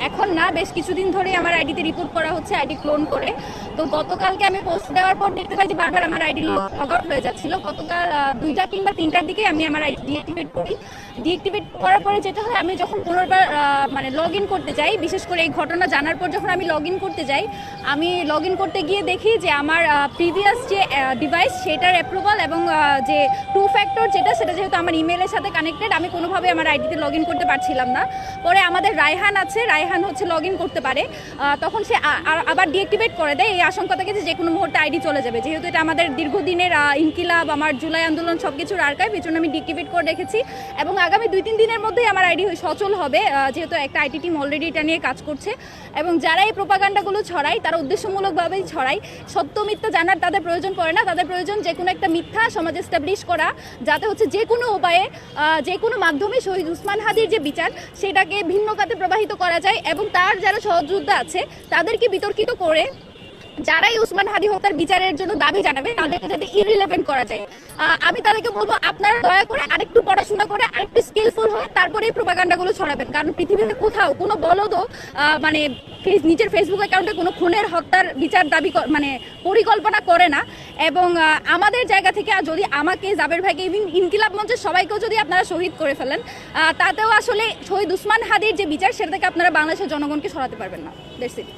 এখন না, বেশ কিছুদিন ধরে আমার আইডিতে রিপোর্ট করা হচ্ছে আইডি ক্লোন করে। তো গতকালকে আমি পোস্ট দেওয়ার পর দেখতে পাই যে বারবার আমার আইডি লগ আউট হয়ে যাচ্ছিল। গতকাল 2টা কিংবা 3টার দিকে আমি আমার আইডি ডিঅ্যাক্টিভেট করি। ডিঅ্যাক্টিভেট করার পরে যেটা হয়, আমি যখন পুনর্বার মানে লগ ইন করতে যাই, বিশেষ করে এই ঘটনা জানার পর যখন আমি লগ ইন করতে যাই, আমি লগ ইন করতে গিয়ে দেখি যে আমার প্রিভিয়াস যে ডিভাইস সেটার অ্যাপ্রুভাল এবং যে টু ফ্যাক্টর সেটা যেহেতু আমার ইমেলের সাথে কানেক্টেড, আমি কোনোভাবে আমার আইডিতে লগ ইন করতে পারছিলাম না। পরে আমাদের রায়হান আছে, রায়হান হচ্ছে লগ ইন করতে পারে, তখন সে আবার ডিঅ্যাক্টিভেট করে দেয় এই আশঙ্কা থেকে যে কোনো মুহূর্তে আইডি চলে যাবে। যেহেতু এটা আমাদের দীর্ঘদিনের ইনকিলাব, আমার জুলাই আন্দোলন সব কিছুর আর্কাইভ, এই জন্য আমি ডিঅ্যাক্টিভেট করে রেখেছি এবং আগামী 2-3 দিনের মধ্যেই আমার আইডি সচল হবে, যেহেতু একটা আইটি টিম অলরেডি এটা নিয়ে কাজ করছে। এবং যারা এই প্রোপাগান্ডাগুলো ছড়ায় তারা উদ্দেশ্যমূলকভাবেই ছড়ায়। সত্য মিথ্যা জানার তাদের প্রয়োজন পড়ে না, তাদের প্রয়োজন যে কোনো একটা মিথ্যা সমাজে এস্টাবলিশ করা, যাতে হচ্ছে যে কোনো উপায়ে যে কোনো মাধ্যমে শহীদ উসমান হাদির যে বিচার সেটাকে ভিন্ন খাতে প্রবাহিত করা যায় এবং তার যারা সহযোদ্ধা আছে তাদেরকে বিতর্কিত করে যারাই উসমান হাদি হত্যার বিচারের জন্য দাবি জানাবে তাদেরকে যাতে ইররিলেভেন্ট করা যায়। আমি তাদেরকে বলবো, আপনারা দয়া করে আরেকটু পড়াশোনা করে আরেকটু স্কিলফুল হয়ে তারপরে এই প্রোপাগান্ডাগুলো ছড়াবেন। কারণ পৃথিবীতে কোথাও কোনো বলদও মানে নিজের ফেসবুক অ্যাকাউন্টে কোনো খুনের হত্যার বিচার দাবি মানে পরিকল্পনা করে না। এবং আমাদের জায়গা থেকে যদি আমাকে, জাবের ভাইকে, ইভিন ইনকিলাব মঞ্চের সবাইকেও যদি আপনারা শহীদ করে ফেলেন, তাতেও আসলে শহীদ উসমান হাদির যে বিচার সেটা থেকে আপনারা বাংলাদেশের জনগণকে সরাতে পারবেন না। That's it.